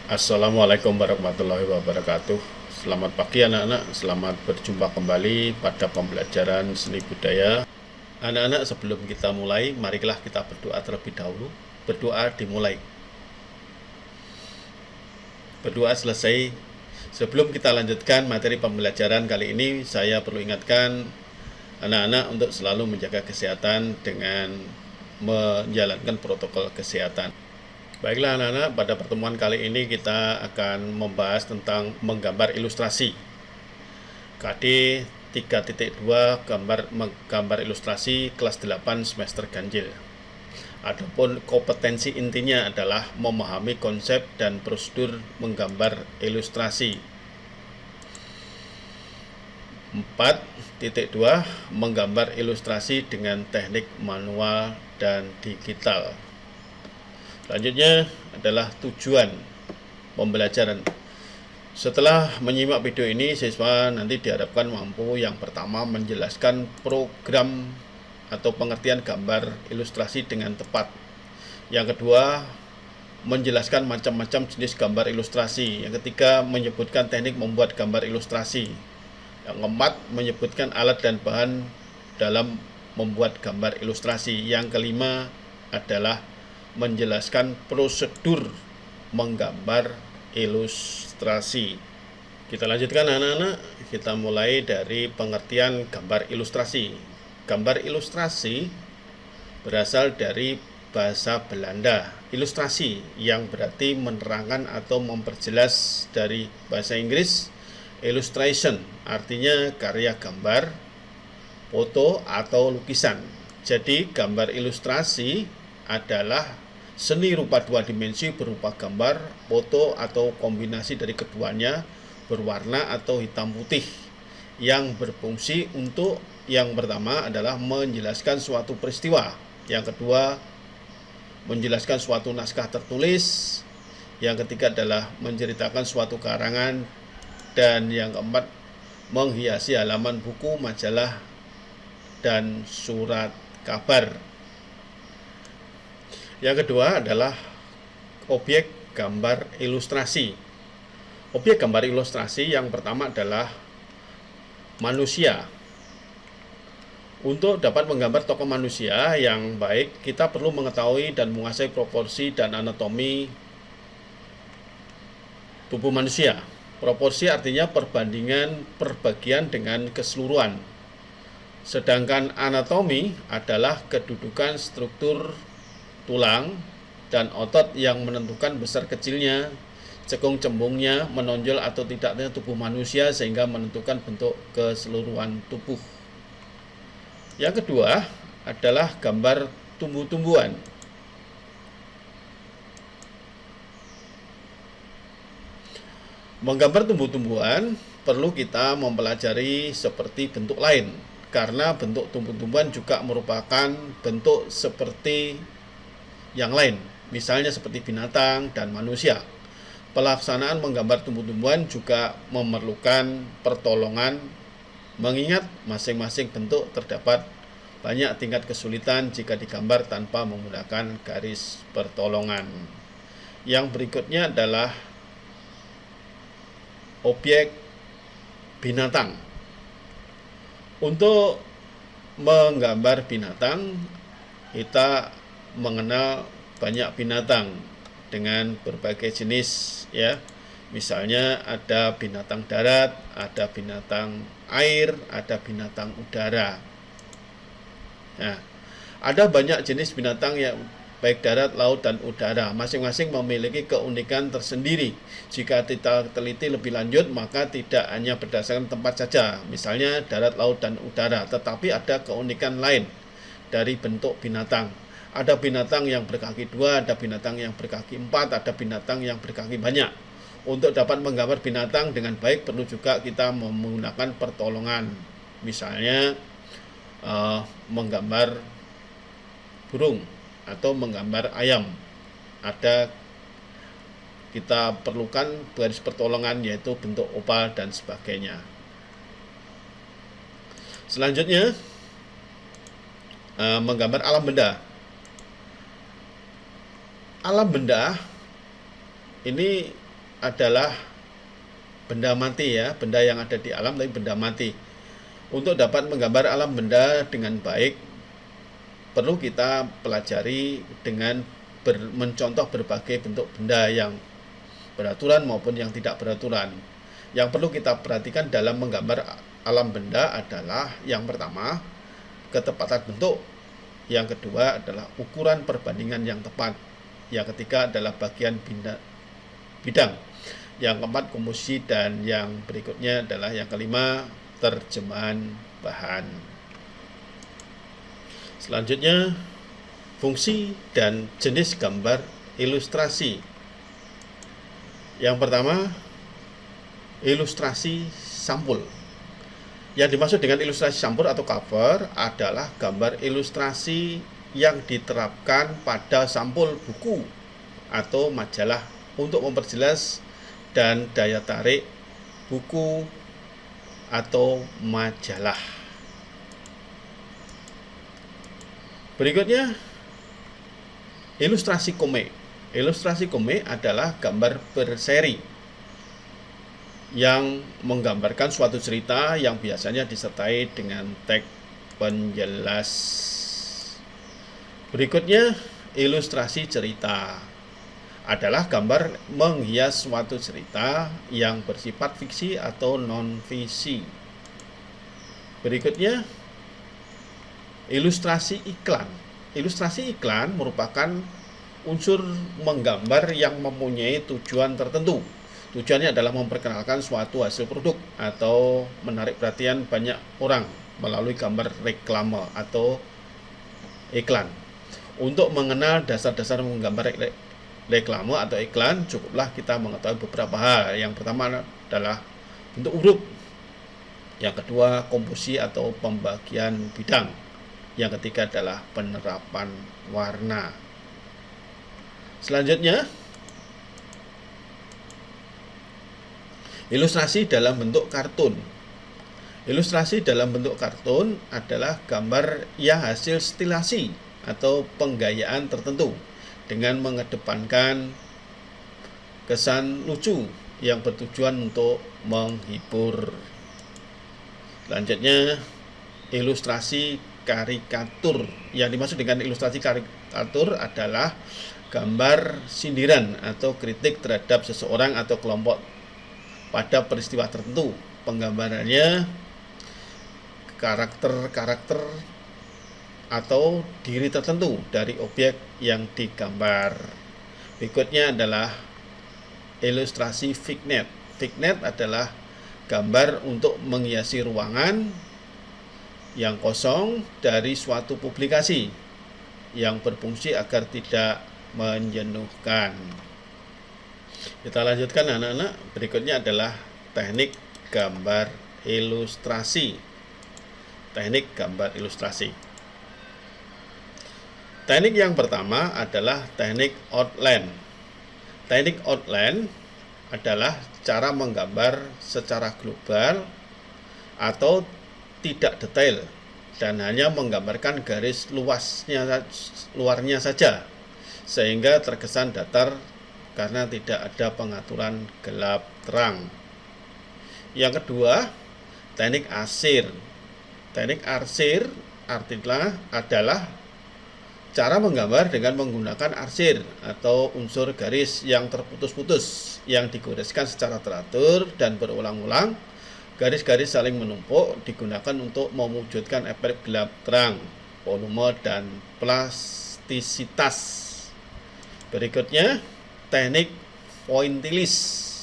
Assalamualaikum warahmatullahi wabarakatuh. Selamat pagi anak-anak, selamat berjumpa kembali pada pembelajaran seni budaya. Anak-anak, sebelum kita mulai, marilah kita berdoa terlebih dahulu. Berdoa dimulai. Berdoa selesai. Sebelum kita lanjutkan materi pembelajaran kali ini, saya perlu ingatkan anak-anak untuk selalu menjaga kesehatan dengan menjalankan protokol kesehatan. Baiklah anak-anak, pada pertemuan kali ini kita akan membahas tentang menggambar ilustrasi. KD 3.2 gambar ilustrasi kelas 8 semester ganjil. Adapun kompetensi intinya adalah memahami konsep dan prosedur menggambar ilustrasi. 4.2 menggambar ilustrasi dengan teknik manual dan digital. Selanjutnya adalah tujuan pembelajaran. Setelah menyimak video ini, siswa nanti diharapkan mampu yang pertama menjelaskan program atau pengertian gambar ilustrasi dengan tepat. Yang kedua, menjelaskan macam-macam jenis gambar ilustrasi. Yang ketiga, menyebutkan teknik membuat gambar ilustrasi. Yang keempat, menyebutkan alat dan bahan dalam membuat gambar ilustrasi. Yang kelima adalah menjelaskan prosedur menggambar ilustrasi. Kita lanjutkan anak-anak, kita mulai dari pengertian gambar ilustrasi. Gambar ilustrasi berasal dari bahasa Belanda, ilustrasi, yang berarti menerangkan atau memperjelas, dari bahasa Inggris illustration, artinya karya gambar, foto atau lukisan. Jadi gambar ilustrasi adalah seni rupa dua dimensi berupa gambar, foto, atau kombinasi dari keduanya, berwarna atau hitam putih, yang berfungsi untuk, yang pertama adalah menjelaskan suatu peristiwa, yang kedua menjelaskan suatu naskah tertulis, yang ketiga adalah menceritakan suatu karangan, dan yang keempat menghiasi halaman buku, majalah, dan surat kabar. Yang kedua adalah objek gambar ilustrasi. Objek gambar ilustrasi yang pertama adalah manusia. Untuk dapat menggambar tokoh manusia yang baik, kita perlu mengetahui dan menguasai proporsi dan anatomi tubuh manusia. Proporsi artinya perbandingan perbagian dengan keseluruhan. Sedangkan anatomi adalah kedudukan struktur tulang dan otot yang menentukan besar kecilnya, cekung cembungnya, menonjol atau tidaknya tubuh manusia, sehingga menentukan bentuk keseluruhan tubuh. Yang kedua adalah gambar tumbuh-tumbuhan. Menggambar tumbuh-tumbuhan perlu kita mempelajari seperti bentuk lain, karena bentuk tumbuh-tumbuhan juga merupakan bentuk seperti yang lain, misalnya seperti binatang dan manusia. Pelaksanaan menggambar tumbuh-tumbuhan juga memerlukan pertolongan, mengingat masing-masing bentuk terdapat banyak tingkat kesulitan jika digambar tanpa menggunakan garis pertolongan. Yang berikutnya adalah objek binatang. Untuk menggambar binatang, kita mengenal banyak binatang dengan berbagai jenis, ya. Misalnya ada binatang darat, ada binatang air, ada binatang udara. Nah, ada banyak jenis binatang yang baik darat, laut, dan udara. Masing-masing memiliki keunikan tersendiri. Jika kita teliti lebih lanjut, maka tidak hanya berdasarkan tempat saja, misalnya darat, laut, dan udara, tetapi ada keunikan lain dari bentuk binatang. Ada binatang yang berkaki 2, ada binatang yang berkaki 4, ada binatang yang berkaki banyak. Untuk dapat menggambar binatang dengan baik, perlu juga kita menggunakan pertolongan. Misalnya menggambar burung atau menggambar ayam. Kita perlukan garis pertolongan, yaitu bentuk oval dan sebagainya. Selanjutnya menggambar alam benda. Alam benda ini adalah benda mati ya, benda yang ada di alam tapi benda mati. Untuk dapat menggambar alam benda dengan baik, perlu kita pelajari dengan mencontoh berbagai bentuk benda yang beraturan maupun yang tidak beraturan. Yang perlu kita perhatikan dalam menggambar alam benda adalah yang pertama, ketepatan bentuk. Yang kedua adalah ukuran perbandingan yang tepat. Yang ketiga adalah bagian bidang. Yang keempat komposisi, dan yang berikutnya adalah yang kelima, terjemahan bahan. Selanjutnya, fungsi dan jenis gambar ilustrasi. Yang pertama, ilustrasi sampul. Yang dimaksud dengan ilustrasi sampul atau cover adalah gambar ilustrasi yang diterapkan pada sampul buku atau majalah untuk memperjelas dan daya tarik buku atau majalah. Berikutnya, ilustrasi komik. Ilustrasi komik adalah gambar berseri yang menggambarkan suatu cerita yang biasanya disertai dengan teks penjelas. Berikutnya, ilustrasi cerita adalah gambar menghias suatu cerita yang bersifat fiksi atau non-fiksi. Berikutnya, ilustrasi iklan. Ilustrasi iklan merupakan unsur menggambar yang mempunyai tujuan tertentu. Tujuannya adalah memperkenalkan suatu hasil produk atau menarik perhatian banyak orang melalui gambar reklame atau iklan. Untuk mengenal dasar-dasar menggambar reklame atau iklan, cukuplah kita mengetahui beberapa hal. Yang pertama adalah bentuk huruf. Yang kedua, komposisi atau pembagian bidang. Yang ketiga adalah penerapan warna. Selanjutnya, ilustrasi dalam bentuk kartun. Ilustrasi dalam bentuk kartun adalah gambar yang hasil stilasi atau penggayaan tertentu dengan mengedepankan kesan lucu yang bertujuan untuk menghibur. Selanjutnya, ilustrasi karikatur. Yang dimaksud dengan ilustrasi karikatur adalah gambar sindiran atau kritik terhadap seseorang atau kelompok pada peristiwa tertentu. Penggambarannya karakter-karakter atau diri tertentu dari objek yang digambar. Berikutnya adalah ilustrasi vignette. Vignette adalah gambar untuk menghiasi ruangan yang kosong dari suatu publikasi yang berfungsi agar tidak menjenuhkan. Kita lanjutkan anak-anak. Berikutnya adalah teknik gambar ilustrasi. Teknik gambar ilustrasi. Teknik yang pertama adalah teknik outline. Teknik outline adalah cara menggambar secara global atau tidak detail dan hanya menggambarkan garis luarnya saja, sehingga terkesan datar karena tidak ada pengaturan gelap terang. Yang kedua, teknik arsir. Teknik arsir adalah cara menggambar dengan menggunakan arsir atau unsur garis yang terputus-putus yang digoreskan secara teratur dan berulang-ulang. Garis-garis saling menumpuk digunakan untuk mewujudkan efek gelap terang, volume, dan plastisitas. Berikutnya teknik pointillist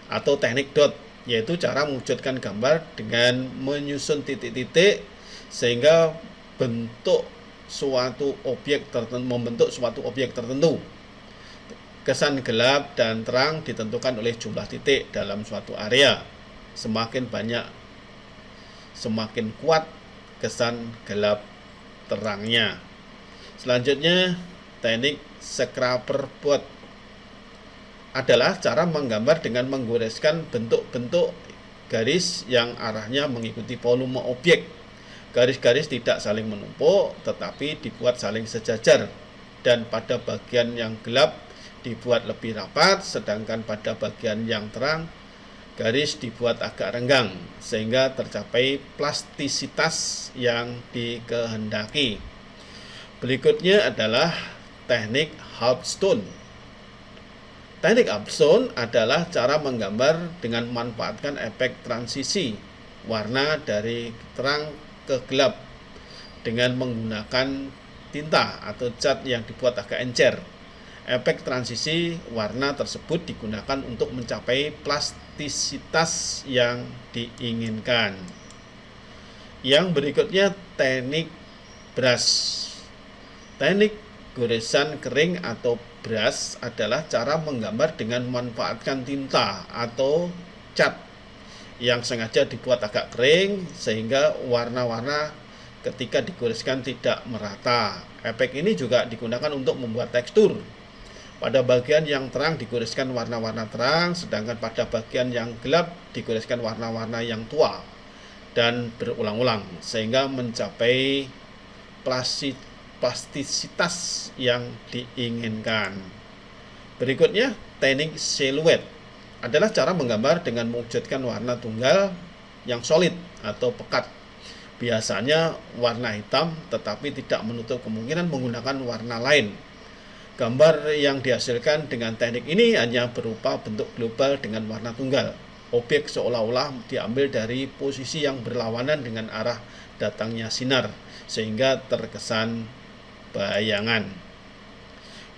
atau teknik dot, yaitu cara mewujudkan gambar dengan menyusun titik-titik sehingga membentuk suatu objek tertentu. Kesan gelap dan terang ditentukan oleh jumlah titik dalam suatu area. Semakin banyak, semakin kuat kesan gelap terangnya. Selanjutnya, teknik scraper board adalah cara menggambar dengan menggoreskan bentuk-bentuk garis yang arahnya mengikuti volume objek. Garis-garis tidak saling menumpuk, tetapi dibuat saling sejajar, dan pada bagian yang gelap dibuat lebih rapat, sedangkan pada bagian yang terang garis dibuat agak renggang, sehingga tercapai plastisitas yang dikehendaki. Berikutnya adalah teknik halbstone. Teknik halbstone adalah cara menggambar dengan memanfaatkan efek transisi warna dari terang ke gelap dengan menggunakan tinta atau cat yang dibuat agak encer. Efek transisi warna tersebut digunakan untuk mencapai plastisitas yang diinginkan. Yang berikutnya teknik brush. Teknik goresan kering atau brush adalah cara menggambar dengan memanfaatkan tinta atau cat yang sengaja dibuat agak kering sehingga warna-warna ketika digoreskan tidak merata. Efek ini juga digunakan untuk membuat tekstur. Pada bagian yang terang digoreskan warna-warna terang, sedangkan pada bagian yang gelap digoreskan warna-warna yang tua dan berulang-ulang sehingga mencapai plastisitas yang diinginkan. Berikutnya, teknik siluet adalah cara menggambar dengan mewujudkan warna tunggal yang solid atau pekat. Biasanya warna hitam, tetapi tidak menutup kemungkinan menggunakan warna lain. Gambar yang dihasilkan dengan teknik ini hanya berupa bentuk global dengan warna tunggal. Objek seolah-olah diambil dari posisi yang berlawanan dengan arah datangnya sinar, sehingga terkesan bayangan.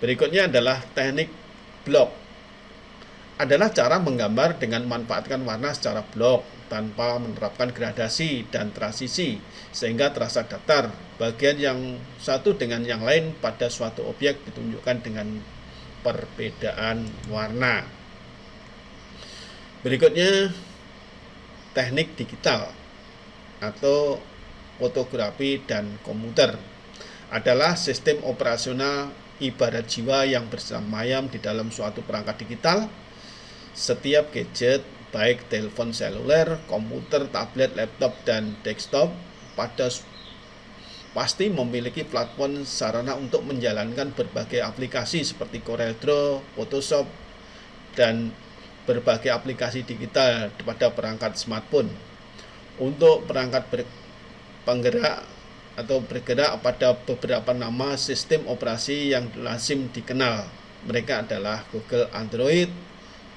Berikutnya adalah teknik blok. Adalah cara menggambar dengan memanfaatkan warna secara blok tanpa menerapkan gradasi dan transisi sehingga terasa datar. Bagian yang satu dengan yang lain pada suatu objek ditunjukkan dengan perbedaan warna. Berikutnya teknik digital atau fotografi dan komputer adalah sistem operasional ibarat jiwa yang bersemayam di dalam suatu perangkat digital. Setiap gadget, baik telepon seluler, komputer, tablet, laptop, dan desktop, pasti memiliki platform sarana untuk menjalankan berbagai aplikasi seperti CorelDRAW, Photoshop, dan berbagai aplikasi digital pada perangkat smartphone. Untuk perangkat penggerak atau bergerak pada beberapa nama sistem operasi yang lazim dikenal. Mereka adalah Google Android,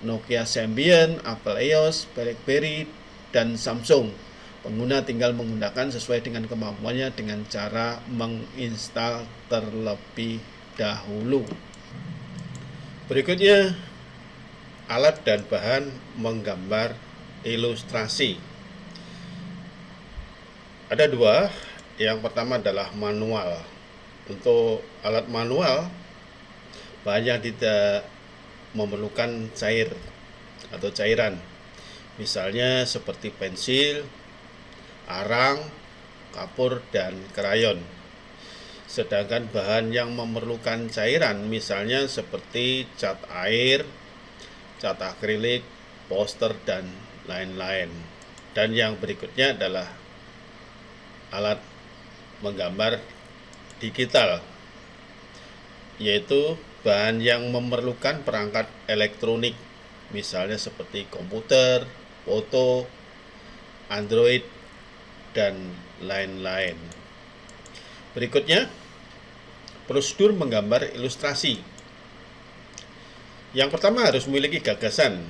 Nokia Symbian, Apple iOS, BlackBerry, dan Samsung. Pengguna tinggal menggunakan sesuai dengan kemampuannya dengan cara menginstal terlebih dahulu. Berikutnya, alat dan bahan menggambar ilustrasi. Ada dua. Yang pertama adalah manual. Untuk alat manual, bahannya tidak memerlukan cair atau cairan, misalnya seperti pensil, arang, kapur, dan krayon. Sedangkan bahan yang memerlukan cairan misalnya seperti cat air, cat akrilik, poster, dan lain-lain. Dan yang berikutnya adalah alat menggambar digital, yaitu bahan yang memerlukan perangkat elektronik, misalnya seperti komputer, foto, Android, dan lain-lain. Berikutnya, prosedur menggambar ilustrasi. Yang pertama harus memiliki gagasan.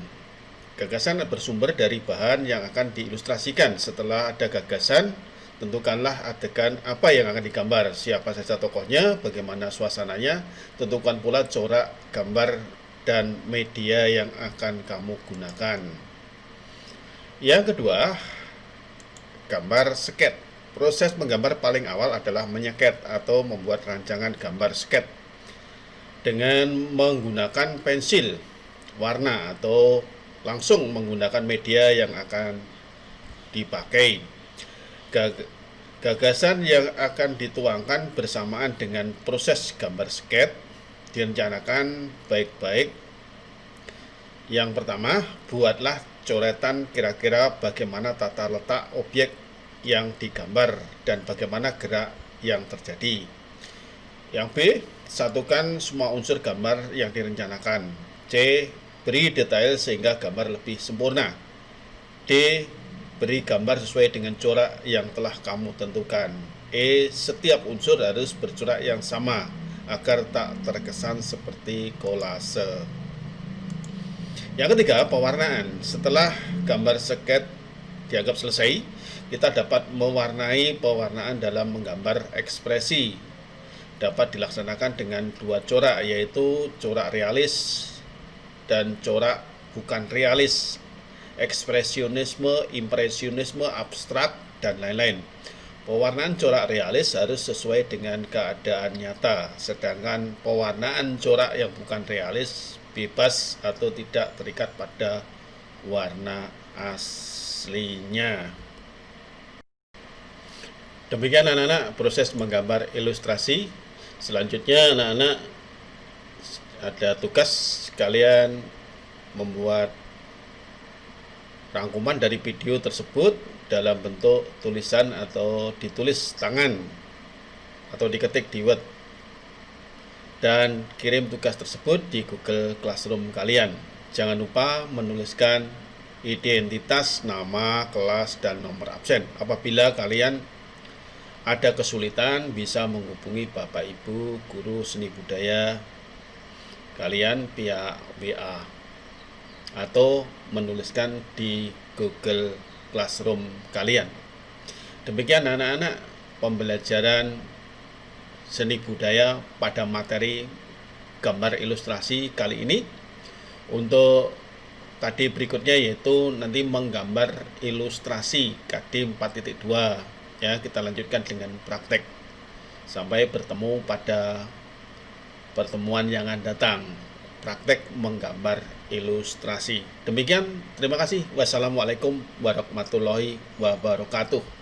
Gagasan bersumber dari bahan yang akan diilustrasikan. Setelah ada gagasan, tentukanlah adegan apa yang akan digambar, siapa saja tokohnya, bagaimana suasananya, tentukan pula corak gambar dan media yang akan kamu gunakan. Yang kedua, gambar sket. Proses menggambar paling awal adalah menyeket atau membuat rancangan gambar sket dengan menggunakan pensil warna atau langsung menggunakan media yang akan dipakai. Gagasan yang akan dituangkan bersamaan dengan proses gambar sket direncanakan baik-baik. Yang pertama, buatlah coretan kira-kira bagaimana tata letak objek yang digambar dan bagaimana gerak yang terjadi. Yang B, satukan semua unsur gambar yang direncanakan. C, beri detail sehingga gambar lebih sempurna. D, beri gambar sesuai dengan corak yang telah kamu tentukan. E, setiap unsur harus bercorak yang sama agar tak terkesan seperti kolase. Yang ketiga, pewarnaan. Setelah gambar sket dianggap selesai, kita dapat mewarnai pewarnaan dalam menggambar ekspresi. Dapat dilaksanakan dengan dua corak, yaitu corak realis dan corak bukan realis, ekspresionisme, impresionisme, abstrak, dan lain-lain. Pewarnaan corak realis harus sesuai dengan keadaan nyata, sedangkan pewarnaan corak yang bukan realis bebas atau tidak terikat pada warna aslinya. Demikian anak-anak proses menggambar ilustrasi. Selanjutnya anak-anak ada tugas kalian membuat rangkuman dari video tersebut dalam bentuk tulisan atau ditulis tangan atau diketik di Word dan kirim tugas tersebut di Google Classroom kalian. Jangan lupa menuliskan identitas, nama, kelas, dan nomor absen. Apabila kalian ada kesulitan, bisa menghubungi Bapak Ibu guru seni budaya kalian via WA atau menuliskan di Google Classroom kalian. Demikian anak-anak pembelajaran seni budaya pada materi gambar ilustrasi kali ini. Untuk tadi berikutnya yaitu nanti menggambar ilustrasi KD 4.2. Ya, kita lanjutkan dengan praktek. Sampai bertemu pada pertemuan yang akan datang. Praktek menggambar ilustrasi. Demikian, terima kasih. Wassalamualaikum warahmatullahi wabarakatuh.